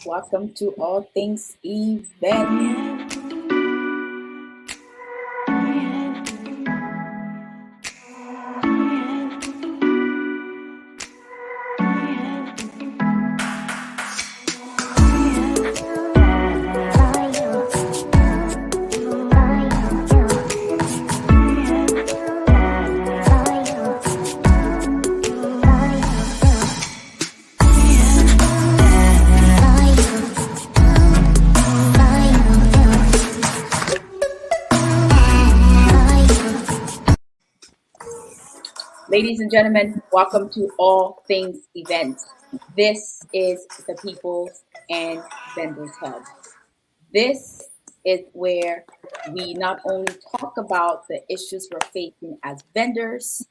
Welcome to All Things Event. Ladies and gentlemen, welcome to All Things Events. This is the People's and Vendors Hub. This is where we not only talk about the issues we're facing as vendors,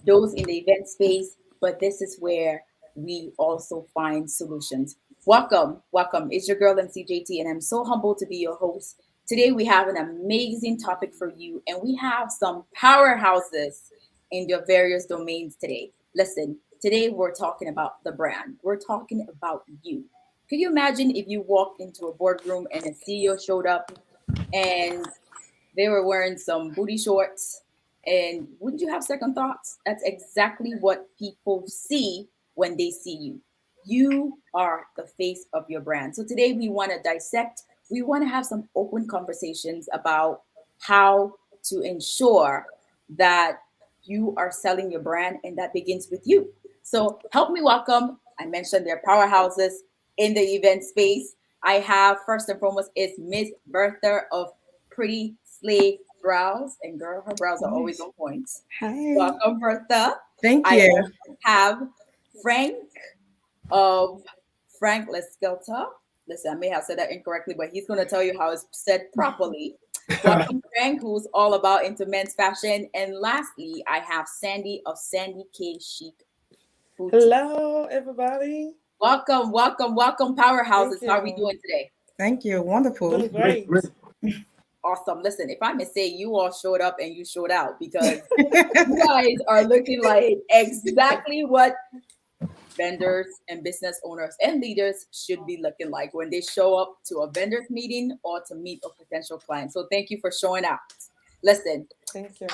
those in the event space, but this is where we also find solutions. Welcome, welcome. It's your girl MCJT, and I'm so humbled to be your host. Today we have an amazing topic for you, and we have some powerhouses in your various domains today. Listen, today we're talking about the brand. We're talking about you. Could you imagine if you walked into a boardroom and a CEO showed up and they were wearing some booty shorts? And wouldn't you have second thoughts? That's exactly what people see when they see you. You are the face of your brand. So today we want to dissect, we want to have some open conversations about how to ensure that you are selling your brand, and that begins with you. So help me welcome, I mentioned their powerhouses in the event space. I have first and foremost is Miss Bertha of Pretty Slay Brows. And girl, her brows are always on point. Hi. Welcome, Bertha. Thank I you. also have Frank of Frank Leskelta. Listen, I may have said that incorrectly, but he's going to tell you how it's said properly. Welcome, Frank, who's all about into men's fashion. And lastly, I have Sandy of Sandy K Chic Boutique. Hello, everybody. Welcome, welcome, welcome, Thank powerhouses. How are we you. doing today? Thank you. Wonderful. Doing great. Awesome. Listen, if I may say, you all showed up and you showed out because you guys are looking like exactly what vendors and business owners and leaders should be looking like when they show up to a vendors meeting or to meet a potential client. So thank you for showing out. Listen, Thank you.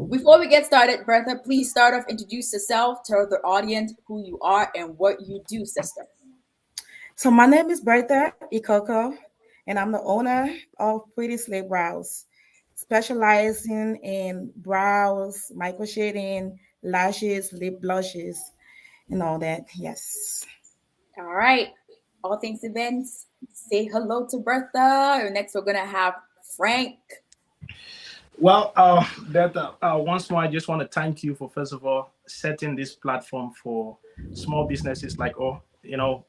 before we get started, Bertha, please start off, introduce yourself, tell the audience who you are and what you do, sister. So my name is Bertha Ikoko, and I'm the owner of Pretty Slay Brows, specializing in brows, micro shading, lashes, lip blushes, and all that. Yes. All right. All things events, say hello to Bertha. Next, we're going to have Frank. Well, that once more, I just want to thank you for first of all setting this platform for small businesses like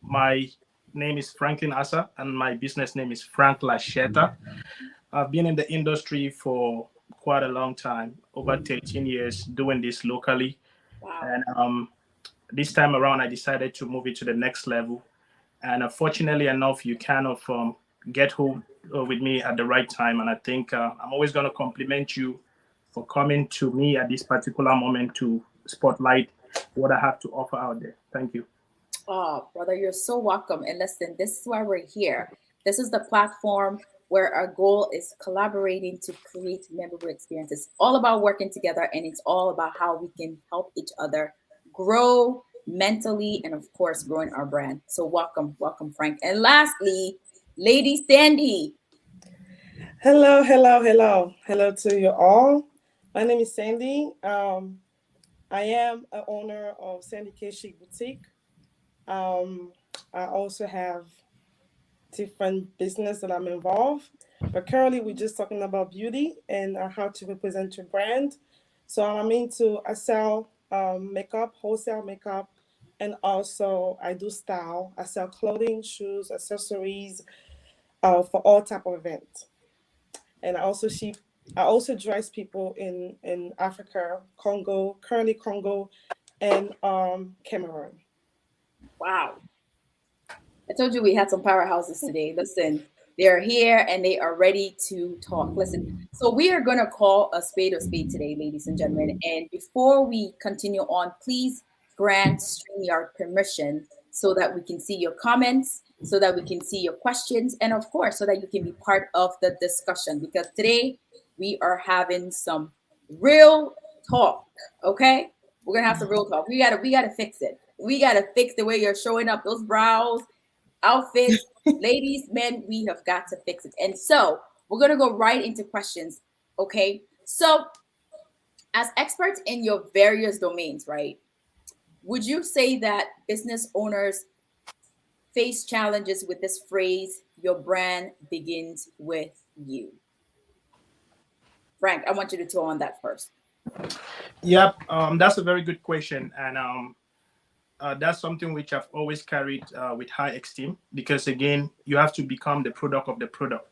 my name is Franklin Asa and my business name is Frank Lasheta. I've been in the industry for quite a long time, over 13 years, doing this locally, Wow. and this time around, I decided to move it to the next level. And fortunately enough, you kind of get hold with me at the right time. And I think I'm always going to compliment you for coming to me at this particular moment to spotlight what I have to offer out there. Thank you. Oh, brother, you're so welcome. And listen, this is why we're here. This is the platform where our goal is collaborating to create memorable experiences. All about working together, and it's all about how we can help each other grow mentally and, of course, growing our brand. So, welcome, welcome, Frank. And lastly, Lady Sandy. Hello, hello, hello. Hello to you all. My name is Sandy. I am a owner of Sandy K Chic Boutique. Um, I also have different business that I'm involved. But currently, we're just talking about beauty and how to represent your brand. So I sell makeup, wholesale makeup, and also I do style. I sell clothing, shoes, accessories for all type of events. And I also dress people in Africa, Congo, currently Congo, and Cameroon. Wow. I told you we had some powerhouses today. Listen, they're here and they are ready to talk. Listen, so we are going to call a spade today, ladies and gentlemen. And before we continue on, please grant StreamYard permission so that we can see your comments, so that we can see your questions, and of course, so that you can be part of the discussion. Because today we are having some real talk. Okay, we're gonna have some real talk. We gotta fix it. We gotta fix the way you're showing up. Those brows, outfits, ladies, men. We have got to fix it. And so we're gonna go right into questions. Okay, so as experts in your various domains, right? Would you say that business owners face challenges with this phrase, your brand begins with you? Frank, I want you to tell on that first. Yep, that's a very good question, and that's something which I've always carried with high esteem, because again, you have to become the product of the product.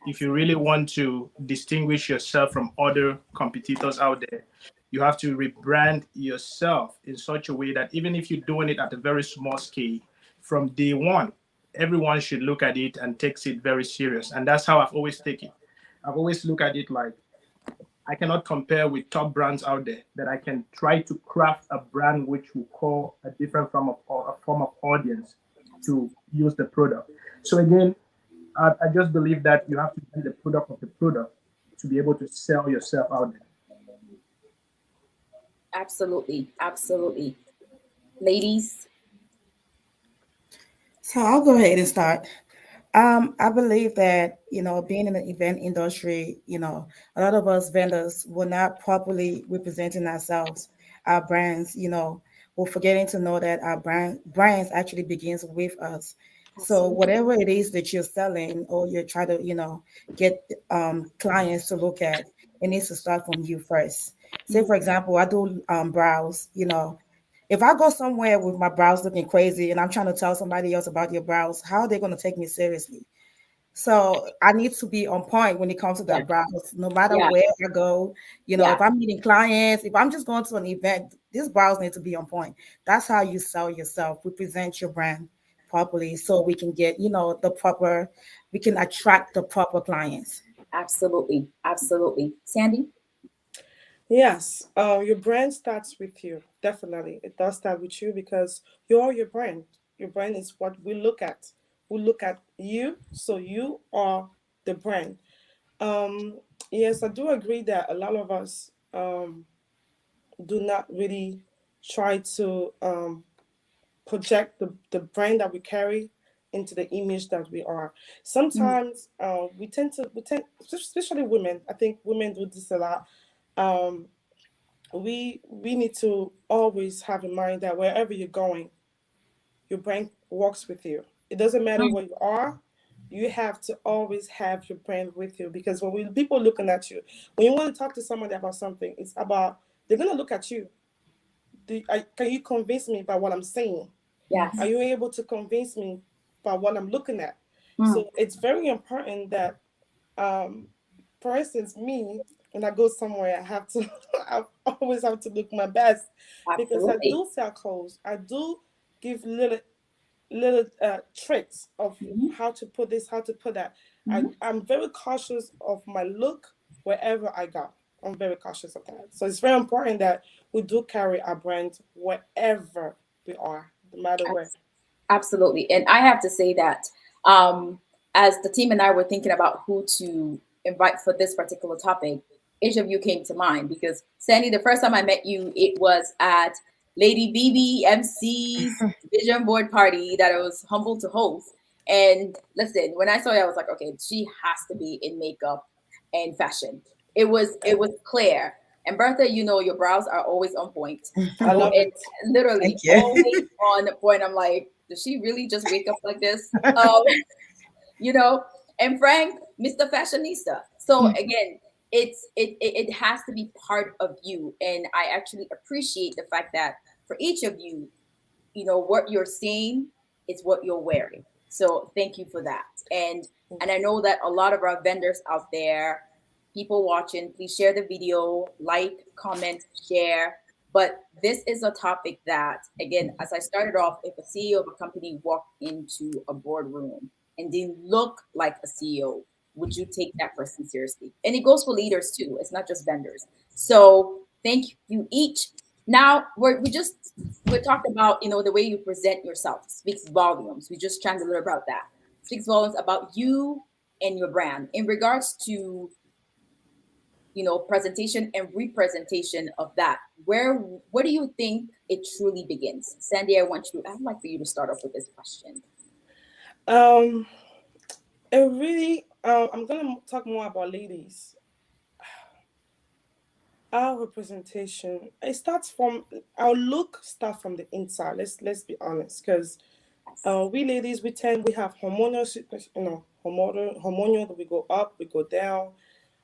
If you really want to distinguish yourself from other competitors out there, you have to rebrand yourself in such a way that even if you're doing it at a very small scale, from day one, everyone should look at it and takes it very serious. And that's how I've always taken it. I've always looked at it like I cannot compare with top brands out there, that I can try to craft a brand which will call a different form of audience to use the product. So again, I just believe that you have to be the product of the product to be able to sell yourself out there. Absolutely, absolutely. Ladies, So I'll go ahead and start. I believe that, being in the event industry, a lot of us vendors were not properly representing ourselves, our brands, we're forgetting to know that our brands actually begins with us. So absolutely. whatever it is that you're selling or you're trying to, get clients to look at, it needs to start from you first. Say, for example, I do brows, if I go somewhere with my brows looking crazy and I'm trying to tell somebody else about your brows, how are they going to take me seriously? So I need to be on point when it comes to Yeah, that brows, no matter yeah, where I go. yeah, If I'm meeting clients, if I'm just going to an event, these brows need to be on point. That's how you sell yourself, represent your brand properly so we can get, we can attract the proper clients. absolutely, absolutely. Sandy? Yes, your brand starts with you. Definitely, it does start with you because you're your brand. Your brand is what we look at. We look at you, so you are the brand. Um, yes, I do agree that a lot of us do not really try to project the brand that we carry into the image that we are. Mm, Sometimes we tend, especially women. I think women do this a lot. Um, we need to always have in mind that wherever you're going, your brand walks with you. It doesn't matter mm, where you are. You have to always have your brand with you because people looking at you, when you want to talk to somebody about something, it's about they're gonna look at you. Can you convince me by what I'm saying? Are yes. you able to convince me by what I'm looking at? Mm, So it's very important that, um, for instance, me, when I go somewhere, I have to, I always have to look my best because I absolutely. do sell clothes. I do give little tricks of Mhm, how to put this, how to put that. mhm. I'm very cautious of my look wherever I go. I'm very cautious of that. So it's very important that we do carry our brand wherever we are, no matter where. Absolutely. And I have to say that um, as the team and I were thinking about who to invite for this particular topic, each of you came to mind because Sandy, the first time I met you, it was at Lady BBMC's vision board party that I was humbled to host. And listen, when I saw you, I was like, okay, she has to be in makeup and fashion. It was clear. And Bertha, your brows are always on point. I love And it. literally Thank you. always on point. I'm like, does she really just wake up like this? You know, and Frank, Mr. Fashionista. So again, it has to be part of you. And I actually appreciate the fact that for each of you, what you're seeing is what you're wearing. So thank you for that. And I know that a lot of our vendors out there, people watching, please share the video, like, comment, share. But this is a topic that, again, as I started off, if a CEO of a company walked into a boardroom and didn't look like a CEO, would you take that person seriously? And it goes for leaders too. It's not just vendors. So thank you each Now we talked about, you know, the way you present yourself speaks volumes. We just chatted a little about that. Speaks volumes about you and your brand in regards to, you know, presentation and representation of that. Where do you think it truly begins? Sandy, I'd like for you to start off with this question. Um, it really. I'm gonna talk more about ladies. Our representation. It starts from our look. Start from the inside. Let's be honest, because Yes. we ladies we have hormonal, hormonal that we go up, we go down,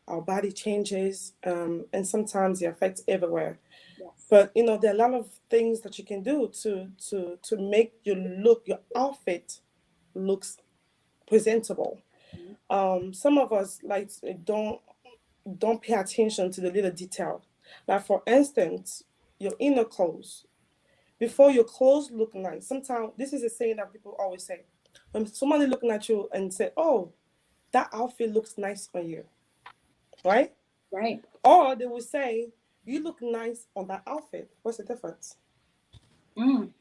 our body changes, and sometimes it affects everywhere. Yes. But there are a lot of things that you can do to make your outfit looks presentable. Mhm. Some of us like don't pay attention to the little detail. Like for instance, your inner clothes. Before your clothes look nice, sometimes this is a saying that people always say. When somebody looking at you and say, "Oh, that outfit looks nice on you," right? Right. Or they will say, "You look nice on that outfit." What's the difference? Mm.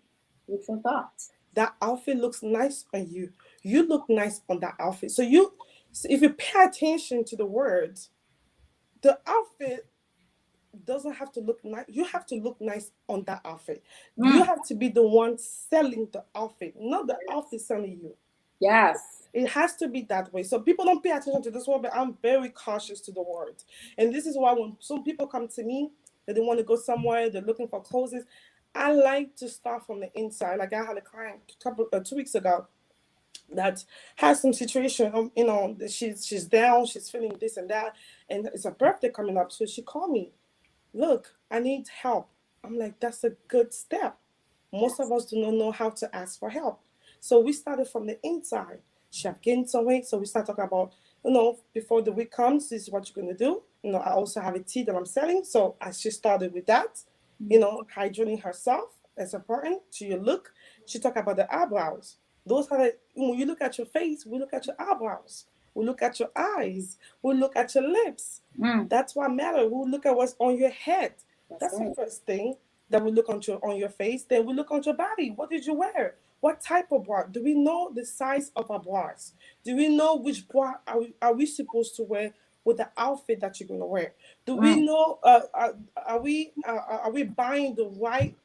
Food for thought. That outfit looks nice on you. You look nice on that outfit. So if you pay attention to the words, the outfit doesn't have to look nice. You have to look nice on that outfit. You Mm. have to be the one selling the outfit, not the outfit selling you. Yes. It has to be that way. So people don't pay attention to this word, but I'm very cautious to the word. And this is why when some people come to me that they want to go somewhere, they're looking for clothes, I like to start from the inside. Like I had a client 2 weeks ago that has some situation, that she's down, she's feeling this and that, and it's a birthday coming up. So she called me, "Look, I need help." I'm like, that's a good step. Most of Yes. us do not know how to ask for help. So we started from the inside. She have gained some weight. So we start talking about, before the week comes, this is what you're going to do. I also have a tea that I'm selling. So I she started with that, hydrating herself. It's important to your look. She talked about the eyebrows. Those are when you look at your face, we look at your eyebrows. We look at your eyes. We look at your lips. Mm. That's what matters. We look at what's on your head. That's That's the right. first thing that we look on your face. Then we look on your body. What did you wear? What type of bra? Do we know the size of our bras? Do we know which bra are we supposed to wear with the outfit that you're gonna wear? Do we Mm. know? Are we buying the right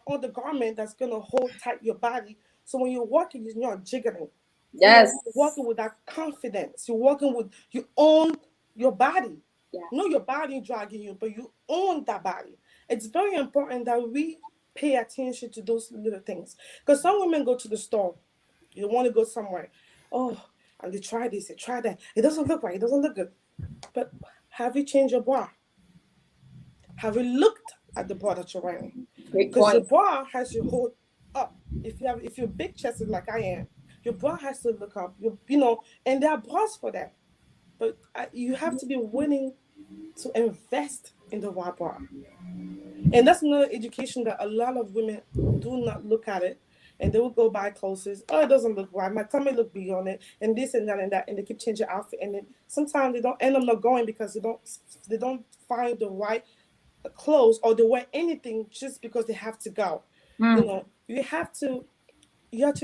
undergarment that's gonna hold tight your body? So when you're walking, you're not jiggling. Yes. You're walking with that confidence. You're walking with you own your body. Not Yes. your body dragging you, but you own that body. It's very important that we pay attention to those little things. Because some women go to the store, you want to go somewhere. Oh, and they try this, they try that. It doesn't look right, it doesn't look good. But have you changed your bra? Have you looked at the bra that you're wearing? Great Because your point. bra has you hold up. If you're big chested like I am, your bra has to look up. And there are bras for that. But you have to be willing to invest in the right bra. And that's another education that a lot of women do not look at it. And they will go buy clothes. Oh, it doesn't look right. My tummy look beyond it, and this and that, and they keep changing outfit. And then sometimes they don't end up not going because they don't find the right clothes, or they wear anything just because they have to go. Mm. You have to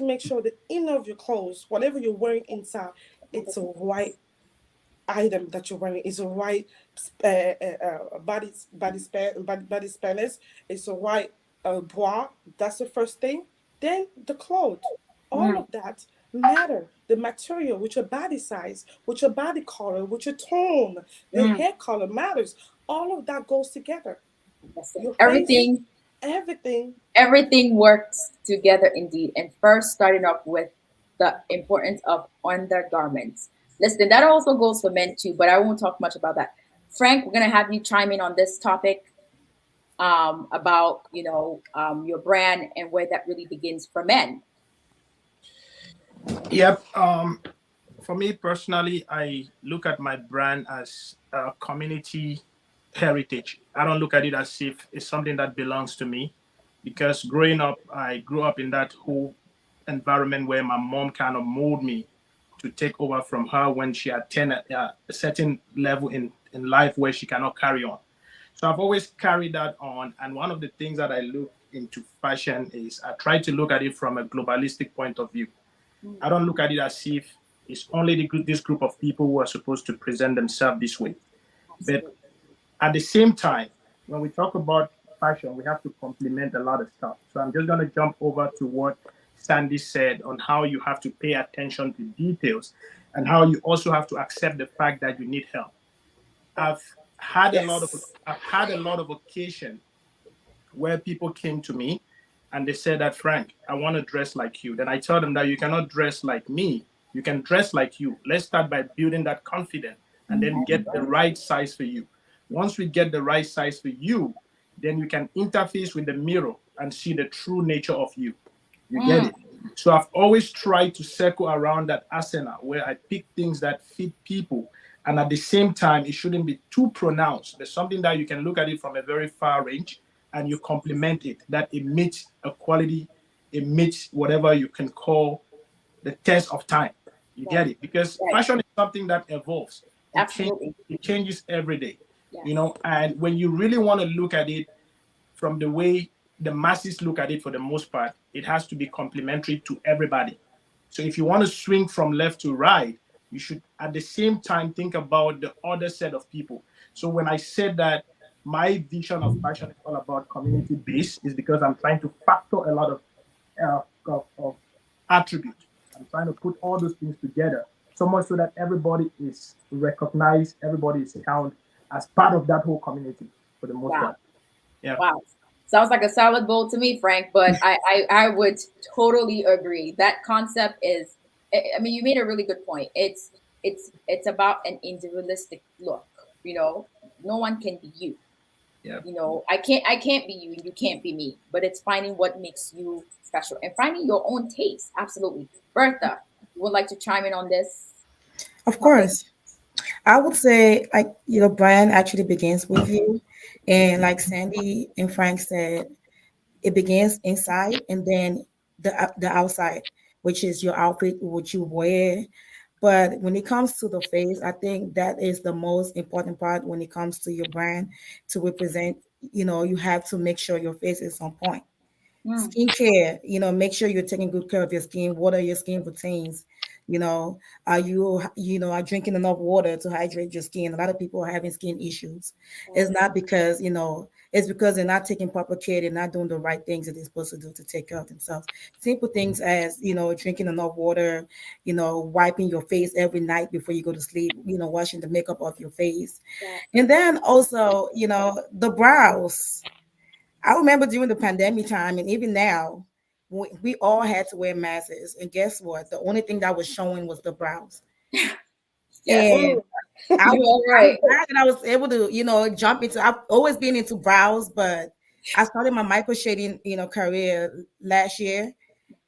make sure the inner of your clothes, whatever you're wearing inside, it's a right item that you're wearing. Is a right body spanners. It's a right bra. That's the first thing. Then the clothes. All Mm. of that matter. The material, with your body size, with your body color, with your tone, the Mm. hair color matters. All of that goes together. That's it. Your face, Everything everything. everything works together indeed. And first, starting off with the importance of undergarments. Listen, that also goes for men too, but I won't talk much about that. Frank, we're gonna have you chime in on this topic, about, your brand and where that really begins for men. Yep. For me personally, I look at my brand as a community heritage. I don't look at it as if it's something that belongs to me, because growing up, I grew up in that whole environment where my mom kind of molded me to take over from her when she attained a certain level in life where she cannot carry on. So I've always carried that on. And one of the things that I look into fashion is I try to look at it from a globalistic point of view. I don't look at it as if it's only this group of people who are supposed to present themselves this way. But Absolutely. at the same time, when we talk about fashion, we have to complement a lot of stuff. So I'm just going to jump over to what Sandy said on how you have to pay attention to details and how you also have to accept the fact that you need help. I've had a lot of Yes. I've had a lot of occasion where people came to me and they said that, Frank, I want to dress like you. Then I tell them that you cannot dress like me. You can dress like you. Let's start by building that confidence and then Mhm. get the right size for you. Once we get the right size for you, then you can interface with the mirror and see the true nature of you. You get Mm, it? So I've always tried to circle around that arsenal where I pick things that fit people. And at the same time, it shouldn't be too pronounced. There's something that you can look at it from a very far range and you complement it, that it meets a quality, it meets whatever you can call the test of time. You right, get it? Because right. fashion is something that evolves. Absolutely. It changes every day. Yes. And when you really want to look at it from the way the masses look at it for the most part, it has to be complementary to everybody. So if you want to swing from left to right, you should at the same time think about the other set of people. So when I said that my vision of fashion is all about community based, is because I'm trying to factor a lot of attributes. I'm trying to put all those things together so much so that everybody is recognized, everybody is counted as part of that whole community for the most Wow. part. Yeah. Wow. Sounds like a salad bowl to me, Frank, but I would totally agree. That concept is, I mean, you made a really good point. It's about an individualistic look, you know. No one can be you. Yeah. You know, I can't be you and you can't be me, but it's finding what makes you special and finding your own taste. Absolutely. Bertha, you would like to chime in on this Of topic? course. I would say, like, brand actually begins with you. And like Sandy and Frank said, it begins inside and then the outside, which is your outfit, what you wear. But when it comes to the face, I think that is the most important part when it comes to your brand to represent. You have to make sure your face is on point. Mm, Skincare, make sure you're taking good care of your skin. What are your skin routines? You know, are are drinking enough water to hydrate your skin? A lot of people are having skin issues. It's yes. not because, it's because they're not taking proper care. They're not doing the right things that they're supposed to do to take care of themselves. Simple things as, drinking enough water, wiping your face every night before you go to sleep, washing the makeup off your face. Yeah. And then also, the brows. I remember during the pandemic time, and even now, we all had to wear masks. And guess what? The only thing that was showing was the brows. Yes. And Mm. I You was are I'm right. glad that I was able to, jump into. I've always been into brows, but I started my micro shading, career last year,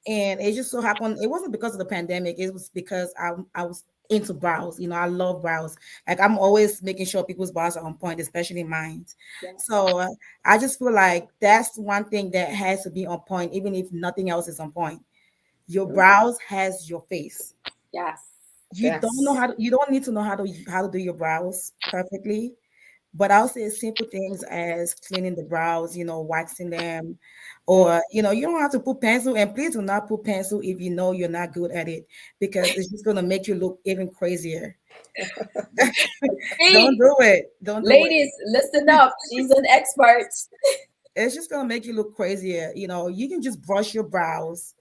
and it just so happened it wasn't because of the pandemic. It was because I was into brows. I love brows. Like, I'm always making sure people's brows are on point, especially mine. Yes. So I just feel like that's one thing that has to be on point, even if nothing else is on point. Your brows has your face. Yes. Yes. You don't need to know how to do your brows perfectly, but I'll say simple things as cleaning the brows, waxing them, Yes. or you don't have to put pencil. And please do not put pencil if you know you're not good at it, because it's just gonna make you look even crazier. Don't See, do it. Don't do it. ladies, listen up. She's an expert. It's just gonna make you look crazier. You can just brush your brows,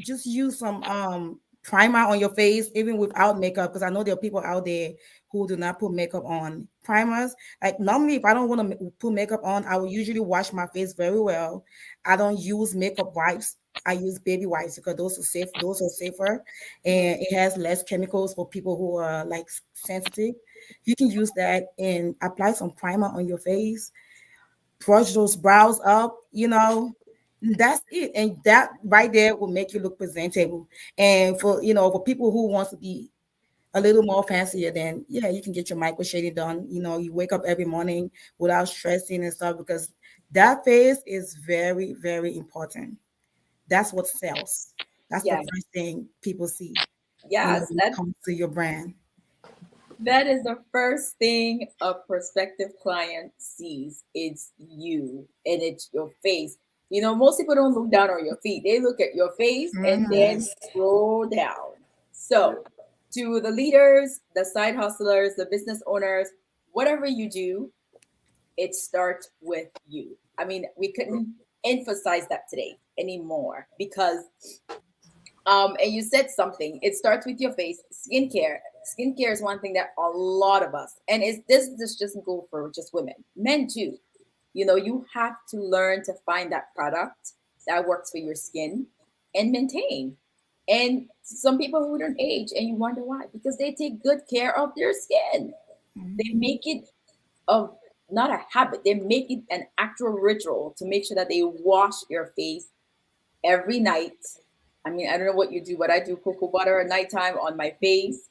just use some primer on your face even without makeup, because I know there are people out there who do not put makeup on. Primers, like, normally if I don't want to put makeup on, I will usually wash my face very well. I don't use makeup wipes. I use baby wipes because those are safer, and it has less chemicals for people who are like sensitive. You can use that and apply some primer on your face, brush those brows up, that's it. And that right there will make you look presentable. And for people who wants to be a little more fancier, then yeah, you can get your micro shading done. You wake up every morning without stressing and stuff, because that phase is very, very important. That's what sells. That's the Yes. first thing people see, Yes. when it That comes to your brand. That is the first thing a prospective client sees. It's you and it's your face. You know, most people don't look down on your feet. They look at your face and then Yes. scroll down. So, to the leaders, the side hustlers, the business owners, whatever you do, it starts with you. I mean, we couldn't emphasize that today anymore because and you said something. It starts with your face. Skincare. Skincare is one thing that a lot of us, and it's this doesn't go for just women, men too. You know, you have to learn to find that product that works for your skin and maintain. And some people who don't age, and you wonder why, because they take good care of their skin. They make it a not a habit. They make it an actual ritual to make sure that they wash your face every night. I mean, I don't know what you do, but I do cocoa butter at nighttime on my face.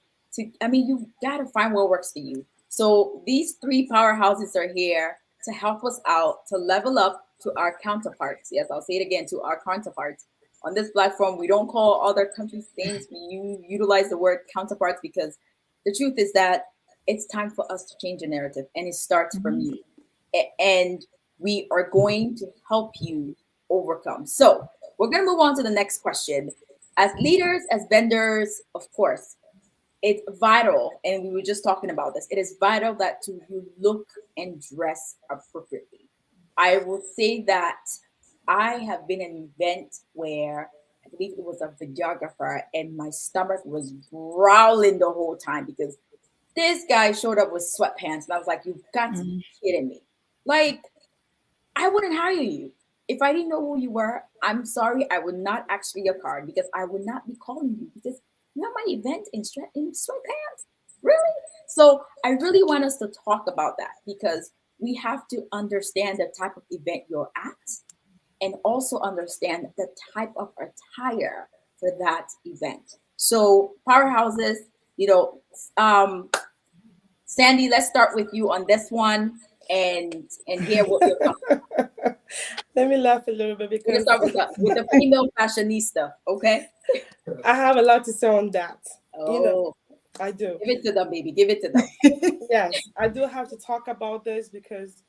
I mean, you gotta find what works for you. So these three powerhouses are here to help us out to level up to our counterparts. Yes, I'll say it again, to our counterparts. On this platform, we don't call other countries things. We utilize the word counterparts because the truth is that it's time for us to change the narrative, and it starts from you. And we are going to help you overcome. So we're going to move on to the next question. As leaders, as vendors, of course, it's vital, and we were just talking about this. It is vital that you look and dress appropriately. I will say that I have been in an event where I believe it was a videographer, and my stomach was growling the whole time because this guy showed up with sweatpants, and I was like, "You've got to be kidding me!" Like, I wouldn't hire you. If I didn't know who you were, I'm sorry, I would not ask for your card because I would not be calling you because you have my event in sweatpants. Really? So I really want us to talk about that because we have to understand the type of event you're at and also understand the type of attire for that event. So powerhouses, you know, Sandy, let's start with you on this one and hear what you're coming. Let me laugh a little bit We're gonna because start with the female fashionista, okay? I have a lot to say on that. You know, Oh, I do. give it to them, baby. Give it to them. Yes, I do have to talk about this because,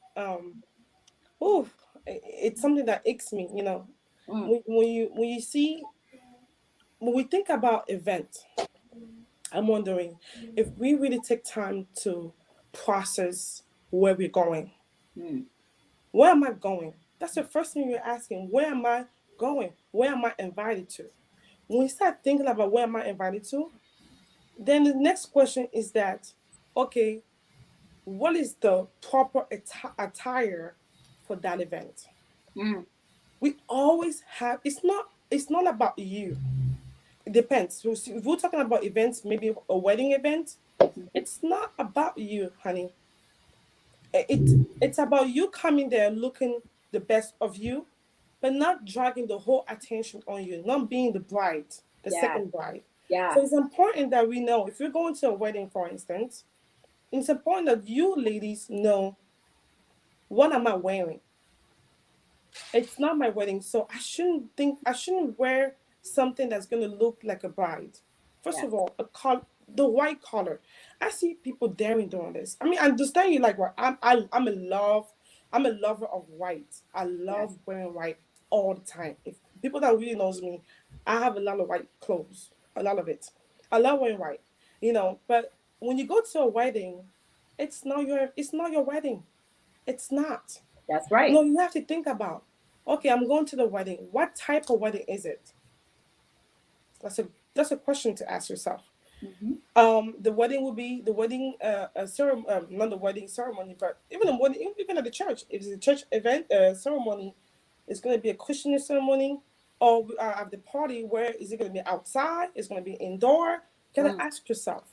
ooh, it's something that aches me. You know, Mm, when you see when we think about event, I'm wondering if we really take time to process where we're going. mm, Where am I going? That's the first thing you're asking. Where am I going? Where am I invited to? When we start thinking about where am I invited to, then the next question is that, okay, what is the proper attire for that event? mm. We always have. It's not about you. It depends. So if we're talking about events, maybe a wedding event, it's not about you, honey. It's about you coming there looking the best of you, but not dragging the whole attention on you, not being the bride, the Yeah, second bride. yeah, So it's important that we know if you're going to a wedding, for instance, it's important that you ladies know what am I wearing. It's not my wedding, so I shouldn't wear something that's gonna look like a bride. First yeah, of all, the white color. I see people daring doing this. I mean, I understand you like what I'm a lover of white. I yes, love wearing white all the time. If people that really knows me, I have a lot of white clothes, a lot of it. I love wearing white, But when you go to a wedding, it's not your wedding. It's not. that's right. No, you have to think about, okay, I'm going to the wedding. What type of wedding is it? That's a question to ask yourself. Hmm. The wedding will be the wedding ceremony, not the wedding ceremony, but even the wedding, even at the church. If it's a church event ceremony, it's going to be a Christian ceremony, or at the party, where is it going to be outside? It's going to be indoor. You gotta Mm, ask yourself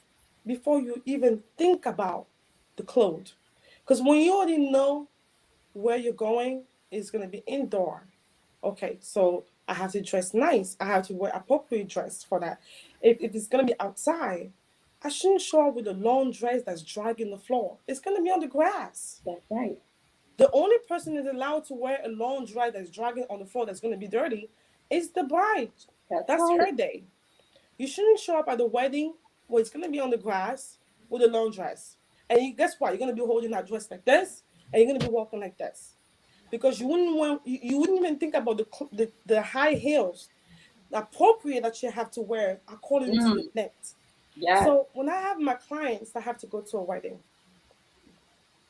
before you even think about the clothes, because when you already know where you're going is going to be indoor. Okay, so I have to dress nice. I have to wear appropriate dress for that. If it's going to be outside, I shouldn't show up with a long dress that's dragging the floor. It's going to be on the grass. that's right. The only person is allowed to wear a long dress that's dragging on the floor that's going to be dirty is the bride. That's That's right. her day. You shouldn't show up at the wedding where it's going to be on the grass. with a long dress. And guess what? You're gonna be holding that dress like this, and you're gonna be walking like this, because you wouldn't even think about the high heels appropriate that you have to wear according to the Mm, length. yes. So when I have my clients that have to go to a wedding,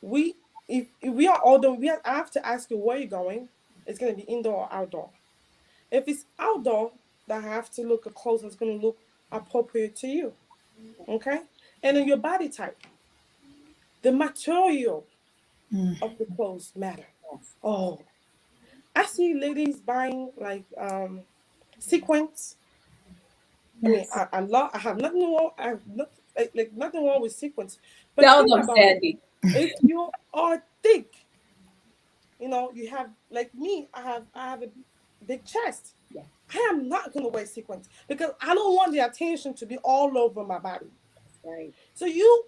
we if we are older, I have to ask you where you're going. It's gonna be indoor or outdoor. If it's outdoor, then I have to look at clothes that's gonna look appropriate to you. Okay? And then your body type, the material of the clothes matter. Yes. Oh, I see ladies buying like sequins. I mean, Yes. I have nothing wrong. I have not, like nothing wrong with sequins, but Tell think them, about it. Sandy. If you are thick, you have like me. I have a big chest. Yes. I am not gonna wear sequins because I don't want the attention to be all over my body. That's right. So you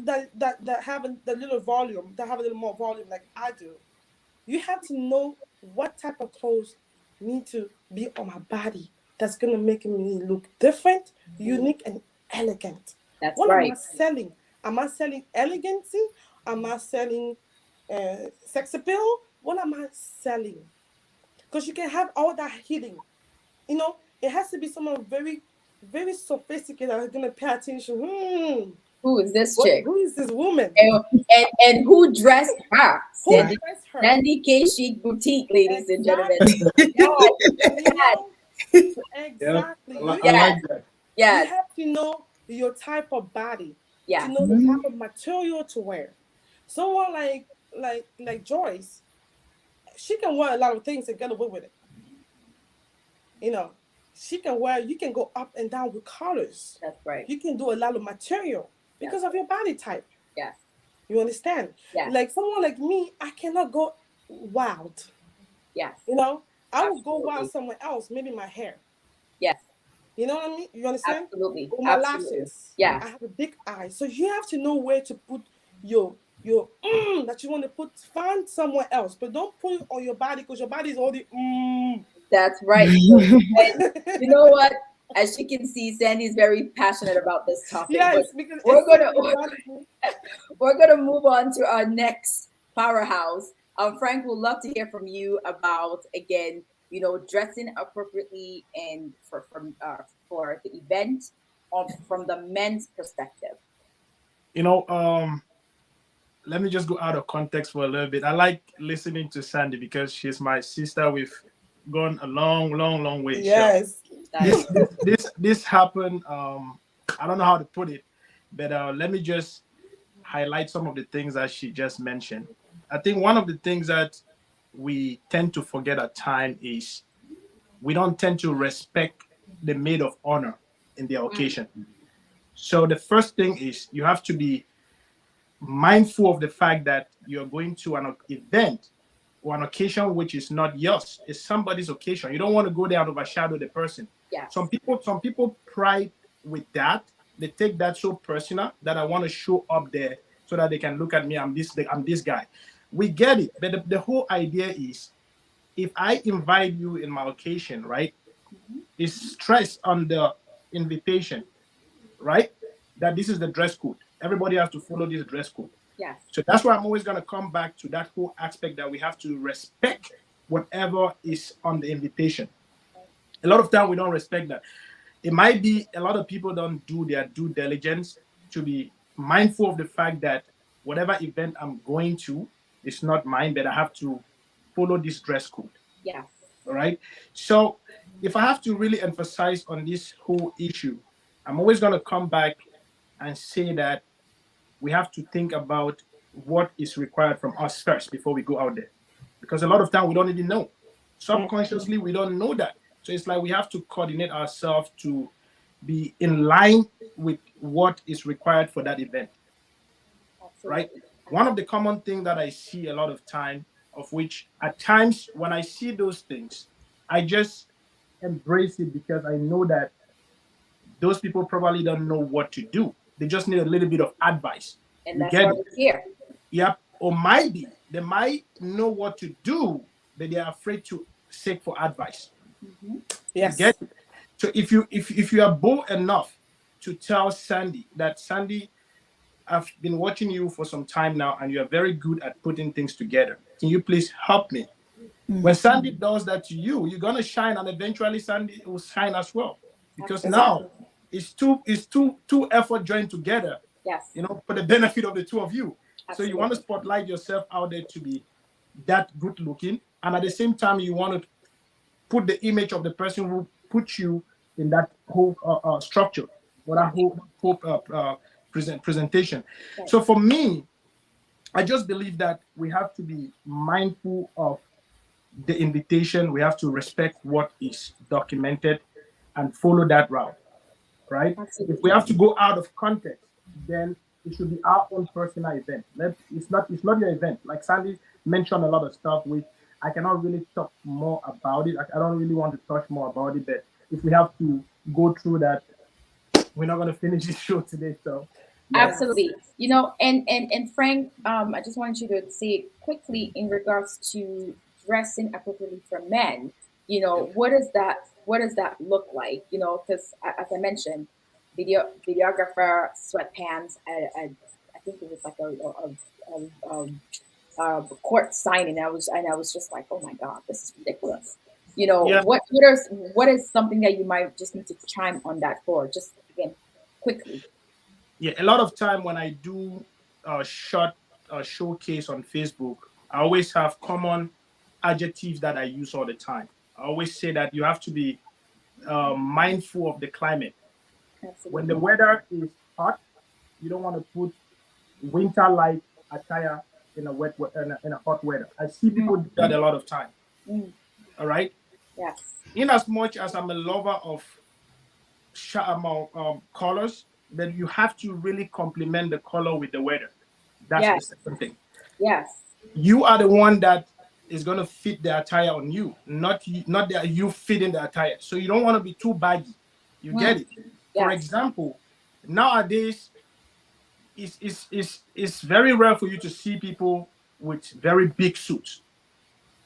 that have the little volume, that have a little more volume like I do, you have to know what type of clothes need to be on my body that's gonna make me look different, Mm, unique, and elegant. that's What am I right. selling? Am I selling elegancy? Am I selling sex appeal? What am I selling? Because you can have all that hidden. It has to be someone very, very sophisticated that's gonna pay attention. Who is this chick? Who is this woman? And who dressed her? Who Sandy. dressed her? Sandy K Chic Boutique, ladies and gentlemen. Exactly. Yes. You Yes. know, Yeah, exactly. I Yes. like that. You Yes. have to know your type of body, to Yes. know the type of material to wear. Someone like Joyce, she can wear a lot of things and get away with it. You know, she can wear. You can go up and down with colors. That's right. You can do a lot of material Yes. because of your body type. Yes. You understand? Yes. Like someone like me, I cannot go wild. Yes. I will go wild Absolutely. somewhere else, maybe my hair. Yes. You know what I mean? You understand? Absolutely. Or my Absolutely. lashes. Yes. I have a big eye. So you have to know where to put your that you want to put, find somewhere else. But don't put it on your body because your body is already That's right. And you know what? As you can see, Sandy's very passionate about this topic. But Yes, because we're gonna it bothers me. we're gonna move on to our next powerhouse. Frank, would love to hear from you about again, dressing appropriately and for the event, from the men's perspective. You know, let me just go out of context for a little bit. I like listening to Sandy because she's my sister. We've gone a long, long, long way. So Yes. That this is this happened. I don't know how to put it, but let me just highlight some of the things that she just mentioned. I think one of the things that we tend to forget at time is we don't tend to respect the maid of honor in their mm, occasion. So the first thing is you have to be mindful of the fact that you're going to an event or an occasion which is not yours. It's somebody's occasion. You don't want to go there and overshadow the person. yes, Some people pride with that. They take that so personal that I want to show up there so that they can look at me. I'm this guy. We get it, but the whole idea is if I invite you in my occasion, right? mhm, It's stress on the invitation, right? That this is the dress code. Everybody has to follow this dress code. yes, So that's why I'm always going to come back to that whole aspect that we have to respect whatever is on the invitation. A lot of time we don't respect that. It might be a lot of people don't do their due diligence to be mindful of the fact that whatever event I'm going to is not mine, but I have to follow this dress code. yes, All right. So if I have to really emphasize on this whole issue, I'm always going to come back and say that we have to think about what is required from us first before we go out there. Because a lot of time we don't even know. Subconsciously, we don't know that. So it's like we have to coordinate ourselves to be in line with what is required for that event, right? absolutely. One of the common things that I see a lot of time, of which at times when I see those things, I just embrace it because I know that those people probably don't know what to do. They just need a little bit of advice. And You that's get why it? we're here. Yep. Or might be they might know what to do, but they are afraid to seek for advice. Mhm. You get Yes. it? So if you are bold enough to tell Sandy that Sandy, I've been watching you for some time now, and you are very good at putting things together. Can you please help me? When Sandy does that to you, you're gonna shine, and eventually Sandy will shine as well. Because Absolutely. now it's two effort joined together, Yes. for the benefit of the two of you. So you want to Absolutely. spotlight yourself out there to be that good looking, and at the same time you want to put the image of the person who put you in that whole structure or that Yes. whole presentation. Right. So for me, I just believe that we have to be mindful of the invitation. We have to respect what is documented and follow that route, right? If we Absolutely. have to go out of context, then it should be our own personal event. It's not your event. Like Sandy mentioned a lot of stuff which I cannot really talk more about it. I don't really want to touch more about it, but if we have to go through that, we're not going to finish this show today. So, yeah. Yes. Absolutely. And Frank, I just wanted you to say quickly in regards to dressing appropriately for men. What does that look like? Because as I mentioned, videographer, sweatpants. I think it was like a court signing. I was just like, oh my god, this is ridiculous. Yeah, What is something that you might just need to chime on that for? Just again, quickly. yeah. A lot of time when I do a short showcase on Facebook, I always have common adjectives that I use all the time. I always say that you have to be mindful of the climate. When the Absolutely. weather is hot, you don't want to put winter-like attire in a hot weather. I see Mm, people do that a lot of time. mm, All right. yes. In as much as I'm a lover of colors, then you have to really complement the color with the weather. That's the Yes. second thing. Yes. You are the one that is going to fit the attire on you, not that you fitting the attire. So you don't want to be too baggy. You get Mm, it. For yes. example, nowadays it's very rare for you to see people with very big suits.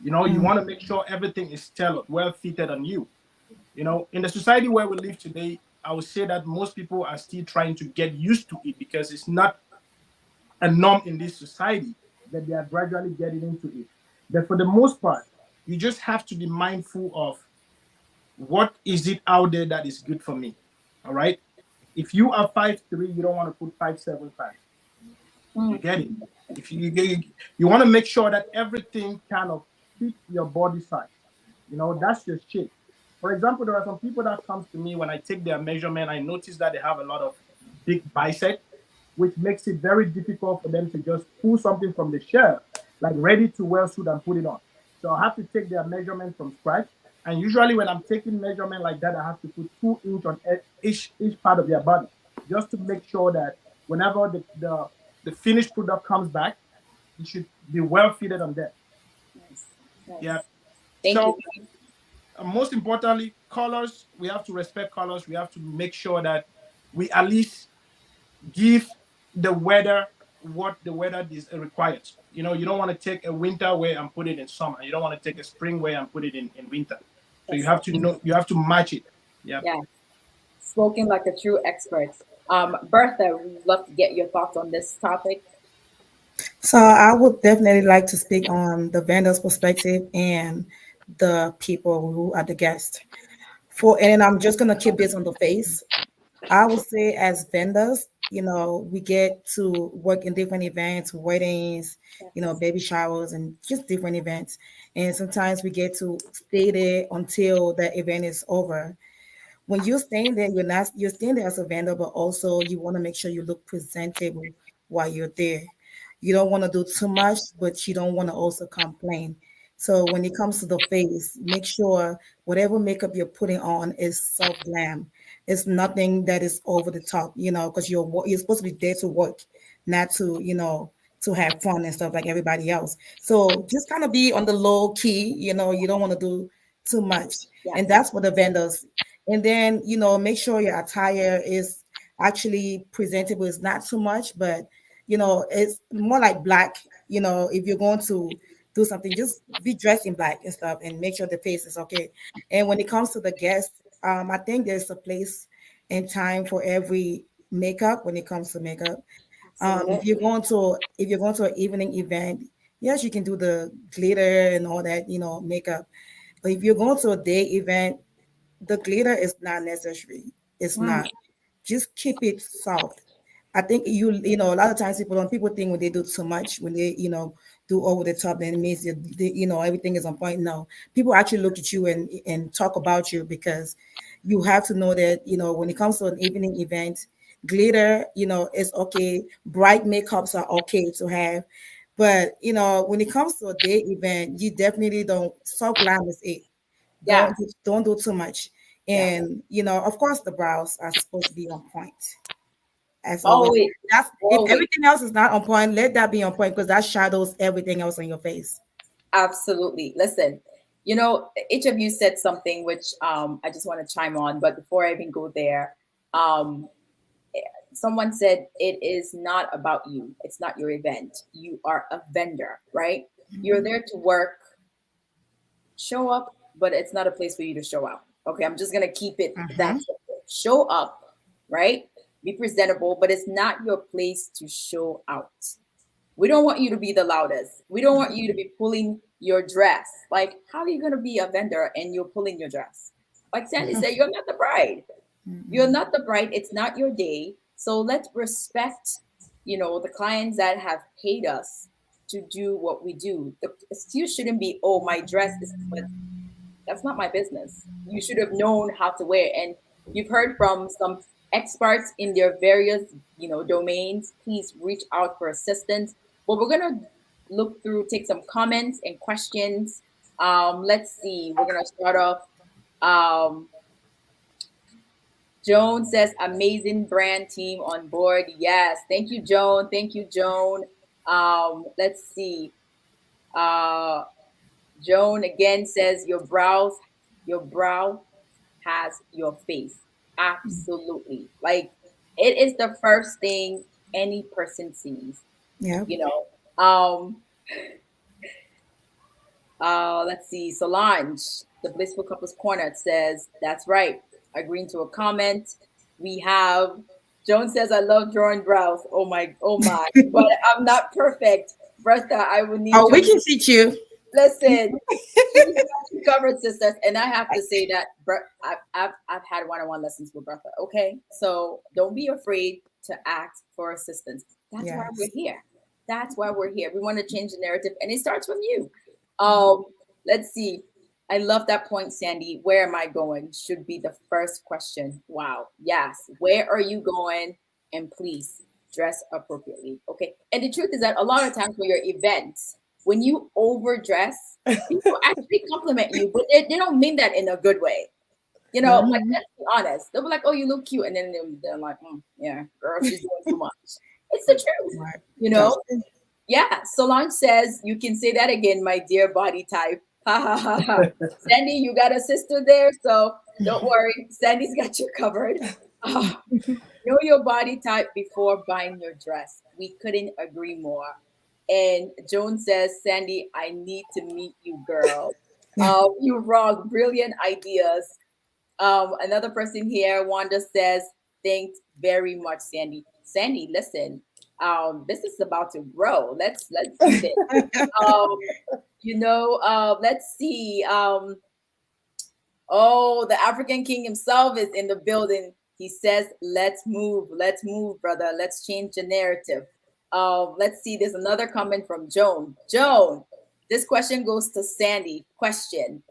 You want to make sure everything is tailored, well fitted on you. In the society where we live today, I would say that most people are still trying to get used to it because it's not a norm in this society, that they are gradually getting into it. But for the most part, you just have to be mindful of what is it out there that is good for me. All right. If you are 5'3", you don't want to put 5'7" pants. You Mm, get it. If you want to make sure that everything kind of fits your body size. That's your shape. For example, there are some people that comes to me when I take their measurement. I notice that they have a lot of big bicep, which makes it very difficult for them to just pull something from the shelf, like ready to wear suit and put it on. So I have to take their measurement from scratch. And usually when I'm taking measurement like that, I have to put 2 inch on each part of their body, just to make sure that whenever the finished product comes back, it should be well fitted on them. nice. Yeah. Nice. Thank you. So most importantly, colors. We have to respect colors. We have to make sure that we at least give the weather what the weather requires. You don't want to take a winter wear and put it in summer. You don't want to take a spring wear and put it in winter. So you Yes. have to know. You have to match it. Yeah. Yeah. Spoken like a true expert. Bertha, we'd love to get your thoughts on this topic. So I would definitely like to speak on the vendor's perspective and the people who are the guests. And I'm just gonna keep this on the face. I would say as vendors, we get to work in different events, weddings, Yes. baby showers, and just different events. And sometimes we get to stay there until the event is over. When you're staying there, you're staying there as a vendor, but also you want to make sure you look presentable while you're there. You don't want to do too much, but you don't want to also complain. So when it comes to the face, make sure whatever makeup you're putting on is self glam. It's nothing that is over the top, because you're supposed to be there to work, not to to have fun and stuff like everybody else. So just kind of be on the low key. You don't want to do too much, and Yes. that's for the vendors. And then, make sure your attire is actually presentable. It's not too much, but it's more like black. If you're going to do something, just be dressed in black and stuff and make sure the face is okay. And when it comes to the guests, I think there's a place and time for every makeup when it comes to makeup. If you're going to an evening event, yes, you can do the glitter and all that, makeup. But if you're going to a day event, the glitter is not necessary. It's Mm, not. Just keep it soft. I think a lot of times people think when they do too much, when they do over the top, then it means everything is on point. No, people actually look at you and talk about you, because you have to know that when it comes to an evening event, glitter is okay. Bright makeups are okay to have, but when it comes to a day event, you definitely don't. Soft glam is it. yeah, Don't do too much. yeah. And of course, the brows are supposed to be on point. As always, Always, that's if always. everything else is not on point, let that be on point, because that shadows everything else on your face. Absolutely. Listen, each of you said something which I just want to chime on, but before I even go there, um, someone said it is not about you. It's not your event. You are a vendor, right? You're there to work, show up, but it's not a place for you to show out. Okay, I'm just gonna keep it that Mhm. simple. Show up, right? Be presentable, but it's not your place to show out. We don't want you to be the loudest. We don't want you to be pulling your dress. Like, how are you going to be a vendor and you're pulling your dress? Like Sandy said, you're not the bride. You're Mhm. not the bride. It's not your day. So let's respect, the clients that have paid us to do what we do. The excuse shouldn't be, oh, my dress is, but that's not my business. You should have known how to wear it. And you've heard from some experts in their various, domains. Please reach out for assistance. But we're gonna look through, take some comments and questions. Let's see. We're gonna start off. Um, Joan says, "Amazing brand team on board." Yes, thank you, Joan. Thank you, Joan. Let's see. Uh, Joan again says, your brow has your face. Absolutely. Like, it is the first thing any person sees, Yep. you know. Let's see. Solange, the Blissful Couples Corner says, that's right. Agreeing to a comment. We have Joan says, I love drawing brows. Oh my. But I'm not perfect. Bertha, I would need Oh, your we can teach you. listen. She's got you covered, sisters. And I have to say that I've had one-on-one lessons with Bertha. Okay, so don't be afraid to ask for assistance. That's why we're Yes. here. That's why we're here. We want to change the narrative, and it starts from you. Um, let's see. I love that point, Sandy. Where am I going? Should be the first question. Wow. Yes. Where are you going? And please dress appropriately. Okay. And the truth is that a lot of times for your events, when you overdress, people actually compliment you, but they don't mean that in a good way. Like, Mhm. let's be honest. They'll be like, "Oh, you look cute," and then they're like, "Yeah, girl, she's doing too much." It's the truth, Right. you That's know. Yeah. Solange says, "You can say that again, my dear body type." Ha ha ha ha. Sandy, you got a sister there, so don't worry. Sandy's got you covered. Ah, know your body type before buying your dress. We couldn't agree more. And Joan says, Sandy, I need to meet you, girl. yeah. You rock, brilliant ideas. Another person here, Wanda says, thanks very much, Sandy. Sandy, listen, this is about to grow. Let's do this. Um, let's see. Oh, the African king himself is in the building. He says, let's move, brother. Let's change the narrative. Let's see. There's another comment from Joan. Joan, this question goes to Sandy. Question: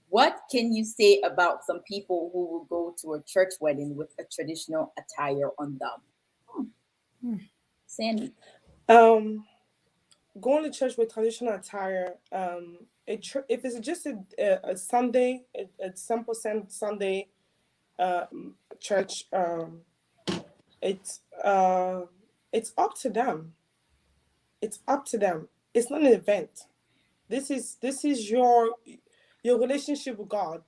what can you say about some people who will go to a church wedding with a traditional attire on them? Hmm, Sandy. Um, Going to church with traditional attire, if it's just a Sunday, a simple Sunday church, it's it's up to them. It's up to them. It's not an event. This is your relationship with God.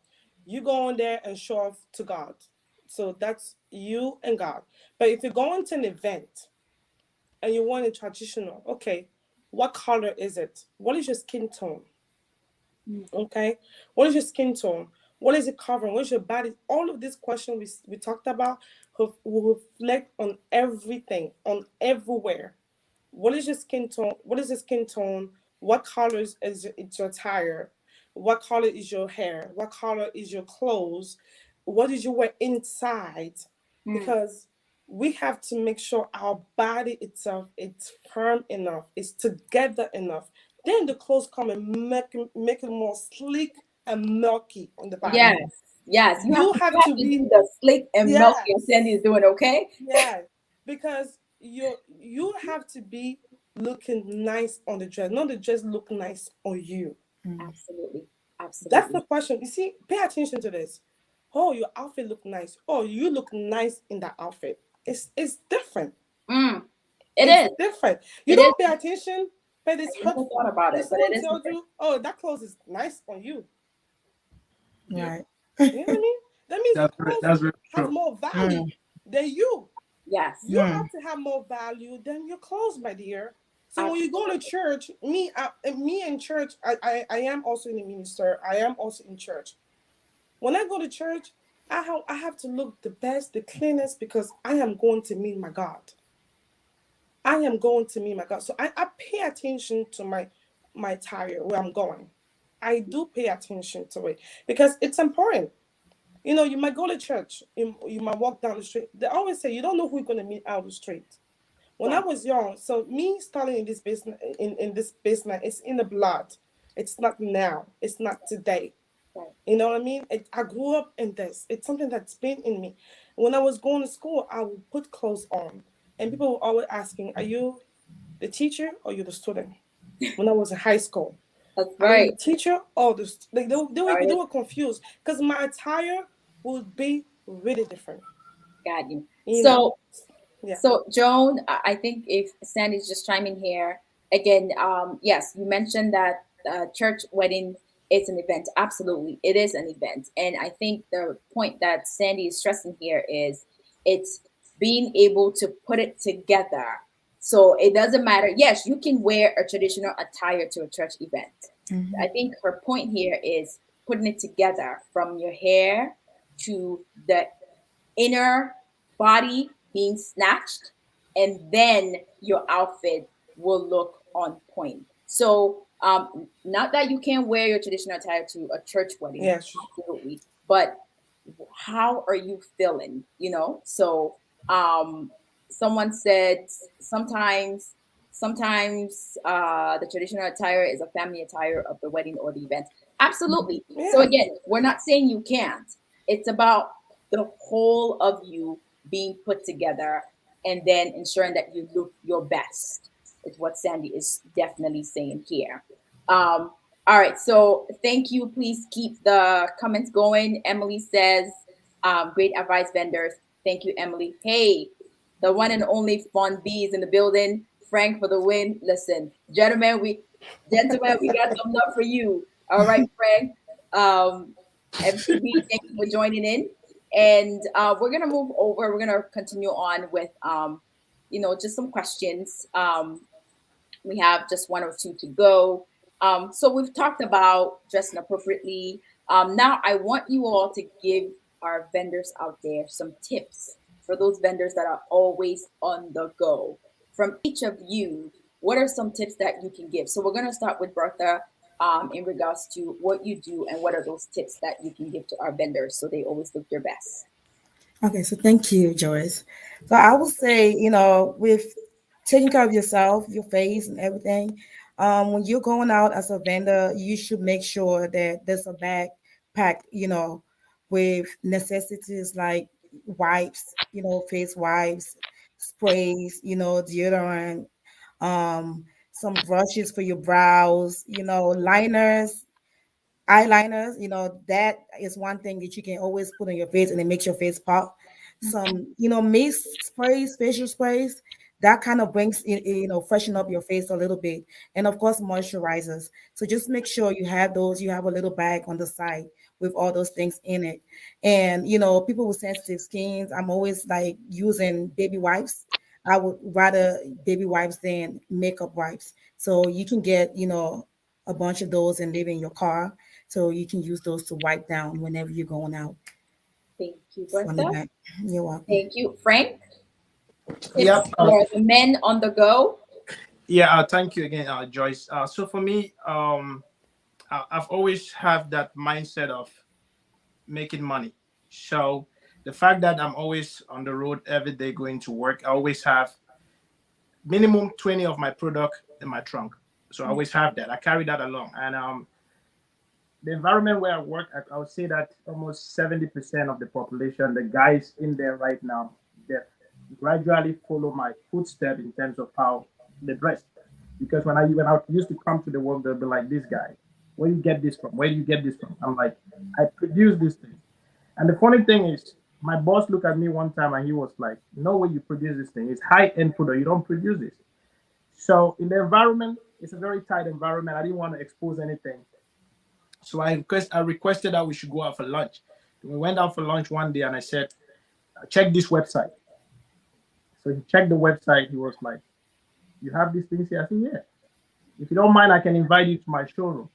You go in there and show off to God. So that's you and God. But if you're going to an event and you want a traditional, okay, what color is it? What is your skin tone? Mm, Okay, what is your skin tone? What is it covering? What's your body? All of these questions we talked about will reflect on everything, on everywhere. What is your skin tone? What is your skin tone? What colors is your attire? What color is your hair? What color is your clothes? What did you wear inside? Mm. Because we have to make sure our body itself it's firm enough, it's together enough. Then the clothes come and make it more sleek and milky on the body. Yes, yes. You You have have to to be do the slick and milky as Sandy yes, is doing, okay? yes, because you have to be looking nice on the dress, not the dress look nice on you. Absolutely. That's the Absolutely. question. You see, pay attention to this. Oh, your outfit look nice. Oh, you look nice in that outfit. It's different. Mm, it It's is. different. You It is. don't pay attention, but I it's never thought hurtful. about If it, but it someone is tells different. you, "Oh, that clothes is nice on you," Yeah, Right. you know what I mean? That means the clothes that's very has true. more value Mm, than you. Yes. You mm, have to have more value than your clothes, my dear. So when you go to Absolutely. church, me in church, I am also in the minister. I am also in church. When I go to church, I have to look the best, the cleanest, because I am going to meet my God. I am going to meet my God. So I pay attention to my attire where I'm going. I do pay attention to it because it's important. You might go to church, you might walk down the street. They always say you don't know who you're going to meet out the street. When I Right. was young, so me starting in this business, it's in the blood. It's not now. It's not today. Right. You know what I mean? I grew up in this. It's something that's been in me. When I was going to school, I would put clothes on, and people were always asking, "Are you the teacher or you the student?" When I was in high school, That's "Are you the right. teacher or the like?" They Started. were confused because my attire would be really different. Got you. You know? So, Yeah. Joan, I think if Sandy's just chiming here again, yes, you mentioned that church wedding is an event. Absolutely, it is an event, and I think the point that Sandy is stressing here is it's being able to put it together. So it doesn't matter. Yes, you can wear a traditional attire to a church event. I mhm. think her point here is putting it together from your hair to the inner body being snatched, and then your outfit will look on point. So, not that you can't wear your traditional attire to a church wedding, Yes. absolutely, but how are you feeling? So, um, someone said sometimes the traditional attire is a family attire of the wedding or the event. Absolutely. So Yeah. again, we're not saying you can't. It's about the whole of you being put together and then ensuring that you look your best is what Sandy is definitely saying here. All right, so thank you. Please keep the comments going. Emily says, great advice, vendors. Thank you, Emily. Hey, the one and only Fun B is in the building. Frank for the win. Listen, gentlemen, we got some love for you. All right, Frank. MCB, thank you for joining in. And we're gonna move over. We're gonna continue on with just some questions. We have just one or two to go. So we've talked about dressing appropriately. Now I want you all to give our vendors out there some tips for those vendors that are always on the go. From each of you, what are some tips that you can give? So we're going to start with Bertha in regards to what you do and what are those tips that you can give to our vendors so they always look their best. Okay, so thank you, Joyce. So I would say, with taking care of yourself, your face, and everything, when you're going out as a vendor, you should make sure that there's a bag packed, with necessities like wipes, face wipes, sprays, deodorant, some brushes for your brows, liners, eyeliners, that is one thing that you can always put on your face and it makes your face pop. Some, mist sprays, facial sprays, that kind of brings, freshen up your face a little bit. And of course, moisturizers. So just make sure you have those, you have a little bag on the side with all those things in it. And, people with sensitive skins, I'm always like using baby wipes. I would rather baby wipes than makeup wipes. So you can get, a bunch of those and leave in your car So you can use those to wipe down whenever you're going out Thank you, from the Bertha. back. You're welcome. Thank you, Frank. Yep. Tips for the men on the go. Yeah. Thank you again, Joyce. So for me, I've always have that mindset of making money. So the fact that I'm always on the road every day going to work, I always have minimum 20 of my product in my trunk. So I always have that. I carry that along. And the environment where I work, I would say that almost 70% of the population, the guys in there right now, they gradually follow my footsteps in terms of how they dress. Because when I used to come to the work, they'll be like, "This guy, where you get this from? Where do you get this from?" I'm like, "I produce this thing." And the funny thing is, my boss looked at me one time and he was like, "No way you produce this thing. It's high end product. You don't produce this." So in the environment, it's a very tight environment. I didn't want to expose anything. So I requested that we should go out for lunch. We went out for lunch one day and I said, check this website. So he checked the website. He was like, "You have these things here?" I said, "Yeah. If you don't mind, I can invite you to my showroom."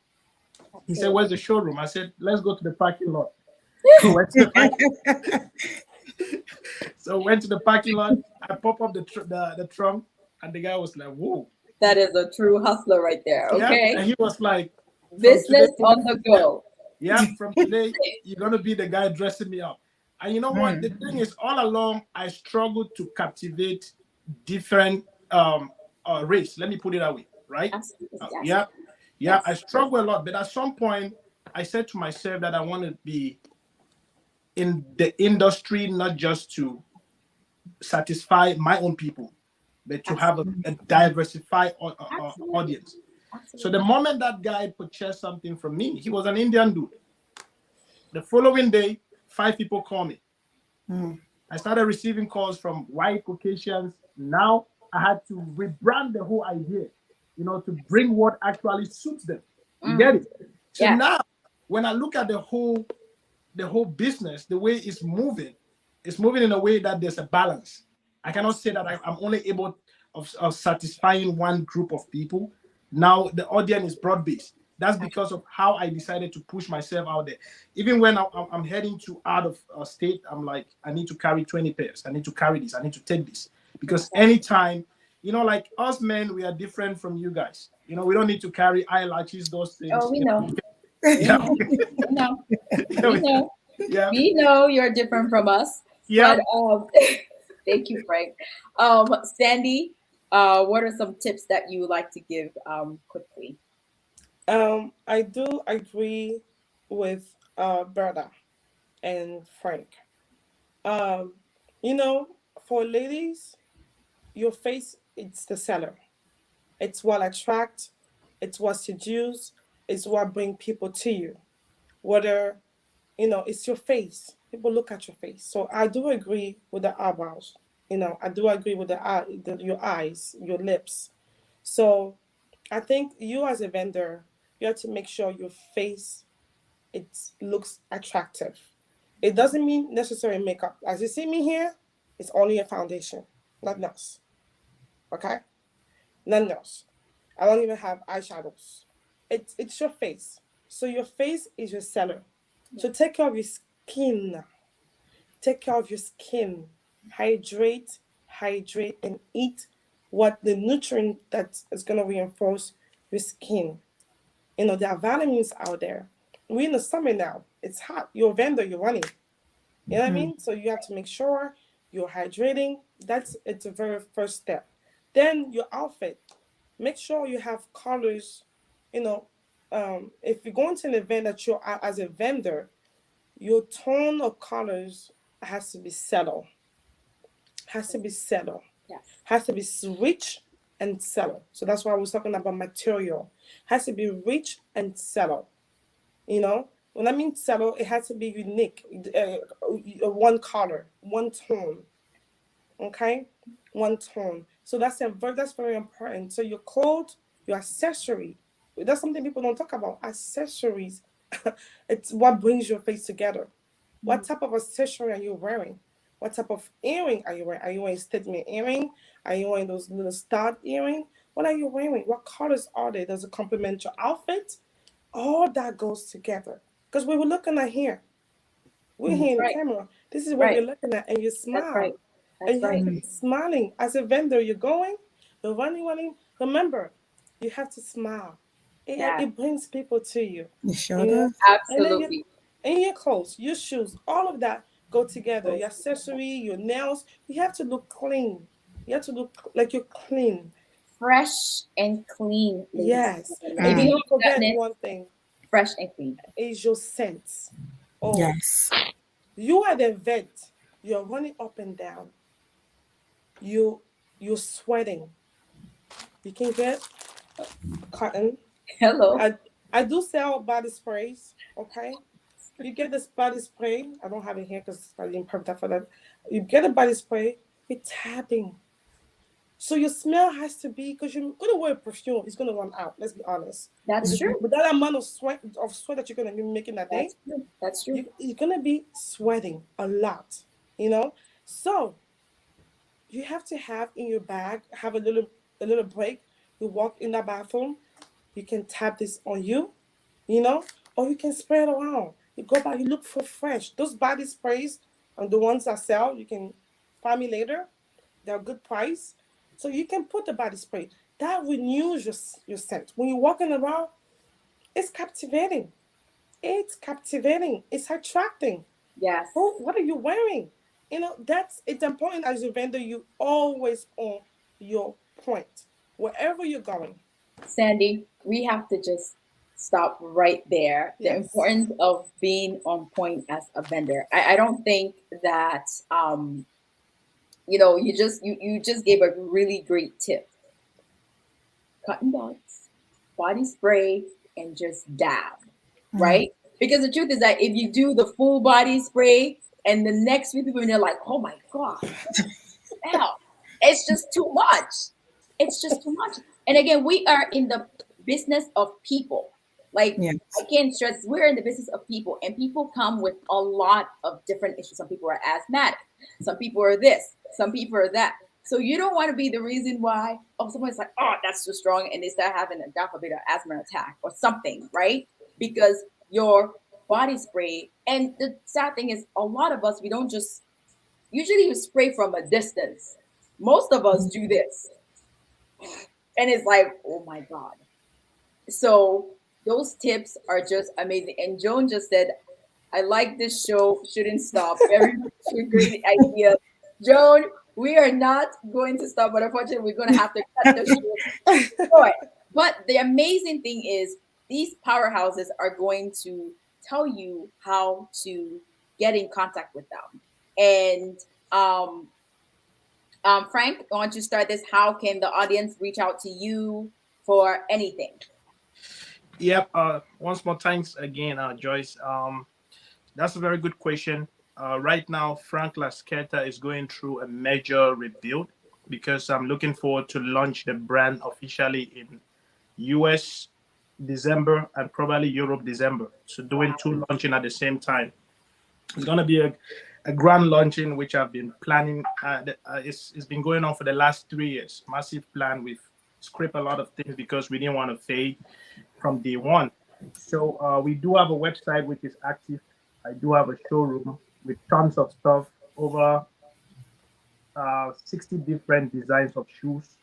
He said, "Where's the showroom?" I said, "Let's go to the parking lot." We went to the so went to the parking lot. I pop up the trunk, and the guy was like, "Whoa." That is a true hustler right there. Yeah. Okay. And he was like, "From today, Business on the go. yeah, from today, you're gonna be the guy dressing me up." And you know what? The thing is, all along, I struggled to captivate different race. Let me put it that way, right? Absolutely. Yes. Yeah, yeah. I Yes. struggle a lot, but at some point, I said to myself that I want to be in the industry, not just to satisfy my own people, but to have Absolutely. a diversified Absolutely. audience. So the Absolutely. moment that guy purchased something from me, he was an Indian dude. The following day, 5 people call me. I started receiving calls from white Caucasians. Now I had to rebrand the whole idea, to bring what actually suits them. You get Mm. it? So Yes. now, when I look at the whole business, the way it's moving in a way that there's a balance. I cannot say that I'm only able of satisfying one group of people. Now the audience is broad based. That's because of how I decided to push myself out there. Even when I'm heading to out of state, I'm like, I need to carry 20 pairs. I need to carry this. I need to take this. Because anytime, like us men, we are different from you guys. We don't need to carry eyelashes, those Oh, things. we know. We Yeah. know. We know. Yeah. We know. Yeah. We know you're different from us. Yeah. But thank you, Frank. Sandy, what are some tips that you would like to give quickly? I do agree with Berta and Frank. Um, you know, for ladies, your face it's the seller. It's what attract, it's what seduce, it's what bring people to you. Whether it's your face. People look at your face. So I do agree with the eyebrows. I do agree with your eyes, your lips. So I think you as a vendor, you have to make sure your face it looks attractive. It doesn't mean necessary makeup. As you see me here, it's only a foundation, nothing else. Okay, nothing else. I don't even have eyeshadows. It's your face. So your face is your seller. So take care of your skin. Take care of your skin. Hydrate, hydrate, and eat what the nutrient that is gonna reinforce your skin. There are vitamins out there. We're in the summer now. It's hot. You're a vendor, you're running. You know what I mean? So you have to make sure you're hydrating. It's a very first step. Then your outfit. Make sure you have colors. You know, if you're going to an event that you're as a vendor, your tone of colors has to be subtle. Has to be subtle. Yes. Has to be rich and subtle. So that's why I was talking about material. Has to be rich and subtle. When I mean subtle, it has to be unique. One color, one tone. Okay, one tone. So that's very important. So your clothes, your accessory. That's something people don't talk about. Accessories. It's what brings your face together. What type of accessory are you wearing? What type of earring are you wearing? Are you wearing statement earring? Are you wearing those little stud earring? What are you wearing? What colors are they? Does it complement your outfit? All that goes together. Because we were looking at here. We're Mm, here in the Right, camera. This is what right. we're looking at, and you That's right. smile. That's And you have right. to mm, be smiling. As a vendor, you're going, you're running, running. Remember, you have to smile. Yeah, It brings people to you. it sure You know? does. And then you absolutely. and your clothes, your shoes, all of that go together. Your accessory, your nails, you have to look clean. You have to look like you're clean. Fresh and clean, ladies and Yes. gentlemen. And If Mm, you do don't not do that, forget Nick, one thing fresh and clean. is your sense. Oh, yes. you are the vet. You're running up and down. You you're sweating. You can get cotton. Hello. I I do sell body sprays. Okay, you get this body spray. I don't have it here because I didn't prep that for that. You get a body spray. You're tapping. So your smell has to be because you're gonna wear perfume. It's gonna run out. Let's be honest. That's true. With that amount of sweat that you're gonna be making that day, That's true. That's true. you're gonna be sweating a lot. You know. So you have to have in your bag, have a little break. You walk in the bathroom, you can tap this on you, or you can spray it around. You go back, you look for fresh. Those body sprays are the ones I sell. You can find me later. They're a good price. So you can put the body spray. That renews your scent. When you're walking around, it's captivating. It's captivating. It's attracting. Yes. Oh, what are you wearing? It's important as a vendor, you always on your point. Wherever you're going. Sandy, we have to just stop right there. The Yes. importance of being on point as a vendor. I don't think that you just gave a really great tip. Cotton buds, body spray, and just dab, Mm, right? Because the truth is that if you do the full body spray and the next few people and they're like, oh my God, hell, it's just too much. It's just too much. And again, we are in the business of people. Like I yes. can't stress, we're in the business of people, and people come with a lot of different issues. Some people are asthmatic, some people are this, some people are that. So you don't want to be the reason why, oh, someone's like, oh, that's too strong, and they start having a God forbid an asthma attack or something, right? Because your body spray, and the sad thing is, a lot of us we don't just usually you spray from a distance. Most of us do this, and it's like, oh my God. So those tips are just amazing. And Joan just said, I like this show, shouldn't stop. Very great idea. Joan, we are not going to stop, but unfortunately, we're going to have to cut the show short. But the amazing thing is, these powerhouses are going to tell you how to get in contact with them. And um, Frank, I want you to start this. How can the audience reach out to you for anything? Yep. Once more, thanks again, Joyce. That's a very good question. Right now, Frank Lasqueta is going through a major rebuild because I'm looking forward to launch the brand officially in US December and probably Europe December. So doing Wow. two launching at the same time. It's gonna be a grand launching which I've been planning. It's been going on for the last 3 years. Massive plan. We've scraped a lot of things because we didn't want to fade from day one. So we do have a website which is active. I do have a showroom with tons of stuff, over 60 different designs of shoes,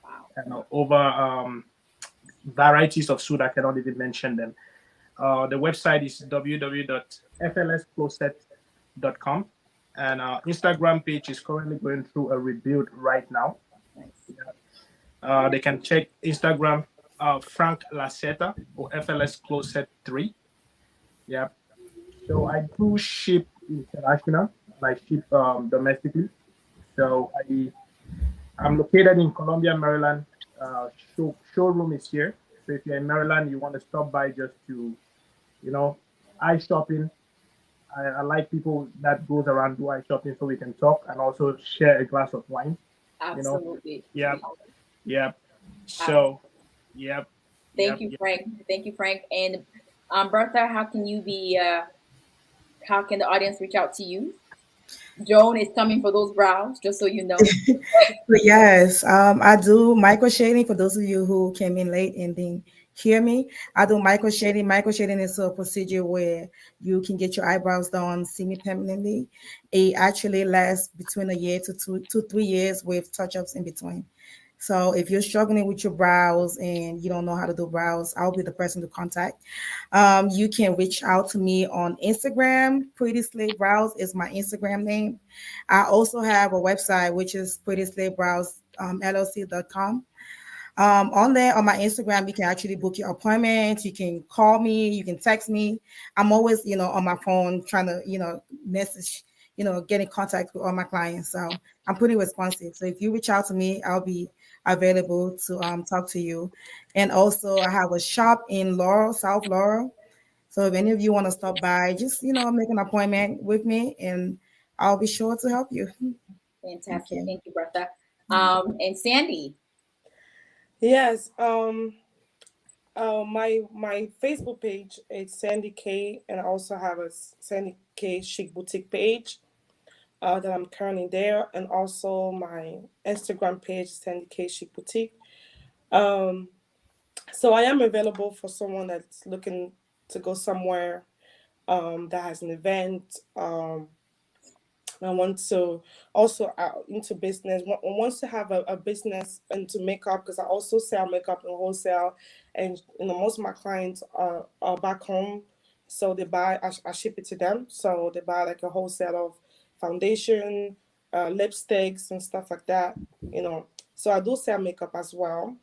Wow. and over varieties of suit. I cannot even mention them. The website is www.flscloset.com, and our Instagram page is currently going through a rebuild right now. Nice. They can check Instagram, Frank Laseta or FLS Closet 3. Yeah. So I do ship international and I ship domestically. So I'm located in Columbia, Maryland. Showroom is here. So if you're in Maryland, you want to stop by just to, you know, eye shopping. I like people that goes around do eye shopping so we can talk and also share a glass of wine. You know, Absolutely. yeah, yeah. Absolutely. So, yep, Thank yep, you, yep. Frank. Thank you, Frank. And Bertha, how can the audience reach out to you? Joan is coming for those brows, just so you know. But yes, I do micro shading for those of you who came in late and didn't hear me, I do micro shading. Micro shading is a procedure where you can get your eyebrows done semi-permanently. It actually lasts between a year to 3 years with touch-ups in between. So if you're struggling with your brows and you don't know how to do brows, I'll be the person to contact. You can reach out to me on Instagram. Pretty Slave Brows is my Instagram name. I also have a website, which is Pretty Slave Brows, LLC.com. On there on my Instagram, you can actually book your appointments. You can call me, you can text me. I'm always, on my phone trying to, message, get in contact with all my clients. So I'm pretty responsive. So if you reach out to me, I'll be available to talk to you. And also I have a shop in Laurel, South Laurel. So if any of you want to stop by, just, make an appointment with me and I'll be sure to help you. Thank Fantastic. you. Thank you, Bertha. And Sandy. Yes. My Facebook page is Sandy K, and I also have a Sandy K Chic Boutique page that I'm currently there, and also my Instagram page Sandy K Chic Boutique. Um, so I am available for someone that's looking to go somewhere that has an event. I want to also into business. Wants to have a business into makeup because I also sell makeup in wholesale, and most of my clients are back home, so they buy. I ship it to them, so they buy like a wholesale of foundation, lipsticks, and stuff like that. So I do sell makeup as well.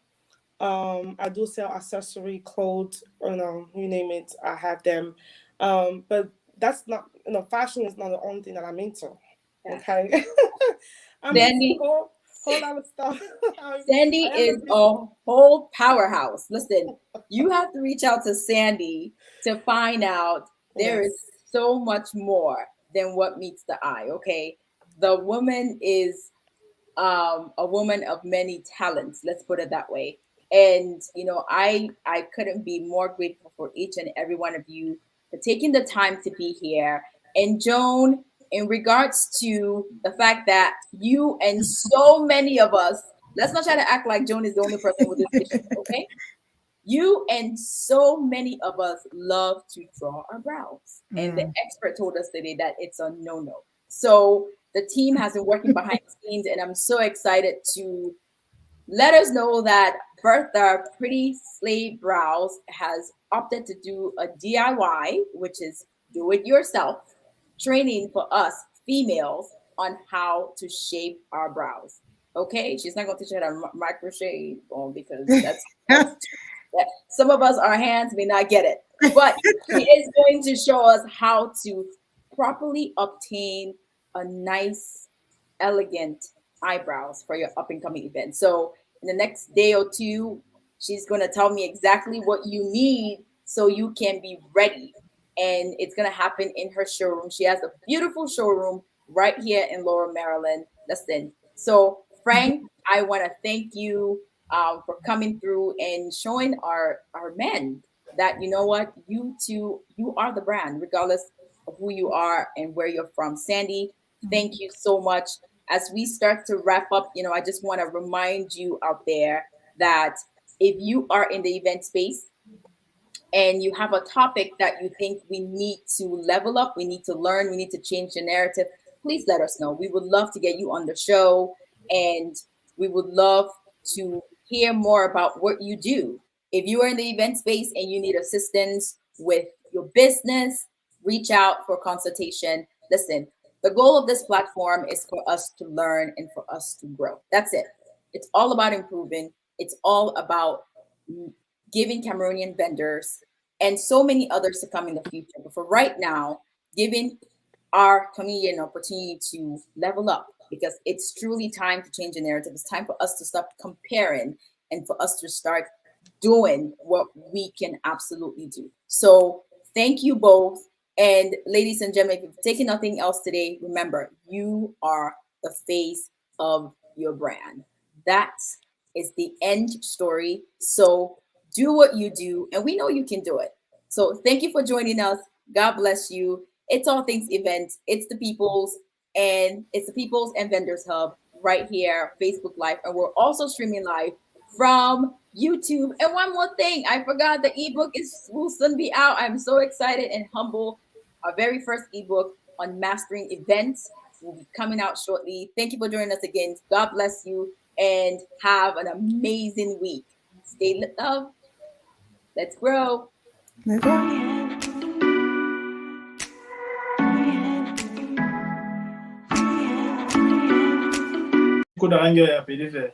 I do sell accessory, clothes, you name it. I have them, but that's not fashion is not the only thing that I'm into. Yeah. Okay. I'm into a Sandy. whole lot of stuff. Sandy I am a is business. a whole powerhouse. Listen, you have to reach out to Sandy to find out there is Yes. so much more than what meets the eye. Okay. The woman is a woman of many talents, let's put it that way. And I couldn't be more grateful for each and every one of you for taking the time to be here. And Joan, in regards to the fact that you and so many of us, let's not try to act like Joan is the only person with this issue, okay? You and so many of us love to draw our brows. And the Mm. expert told us today that it's a no-no. So the team has been working behind the scenes, and I'm so excited to let us know that Bertha Pretty Slave Brows has opted to do a DIY, which is do it yourself training for us females on how to shape our brows. Okay, she's not going to teach you how to micro shave because that's that some of us, our hands may not get it, but she is going to show us how to properly obtain a nice, elegant eyebrows for your up and coming event. So in the next day or two, she's going to tell me exactly what you need so you can be ready. And it's going to happen in her showroom. She has a beautiful showroom right here in Laurel, Maryland. Listen, so Frank, I want to thank you for coming through and showing our men that you know what, you two, you are the brand regardless of who you are and where you're from. Sandy, thank you so much. As we start to wrap up, I just want to remind you out there that if you are in the event space and you have a topic that you think we need to level up, we need to learn, we need to change the narrative, please let us know. We would love to get you on the show, and we would love to hear more about what you do. If you are in the event space and you need assistance with your business, reach out for consultation. Listen, the goal of this platform is for us to learn and for us to grow. That's it. It's all about improving. It's all about giving Cameroonian vendors and so many others to come in the future. But for right now, giving our community an opportunity to level up because it's truly time to change the narrative. It's time for us to stop comparing and for us to start doing what we can absolutely do. So thank you both. And ladies and gentlemen, if you've taken nothing else today, remember, you are the face of your brand. That is the end story. So do what you do, and we know you can do it. So thank you for joining us. God bless you. It's All Things Events. It's the People's and Vendors Hub right here, Facebook Live. And we're also streaming live from YouTube. And one more thing, I forgot the ebook will soon be out. I'm so excited and humble. Our very first ebook on mastering events will be coming out shortly. Thank you for joining us again. God bless you and have an amazing week. Stay lit up. Let's grow. Let's go. Could I enjoy a bit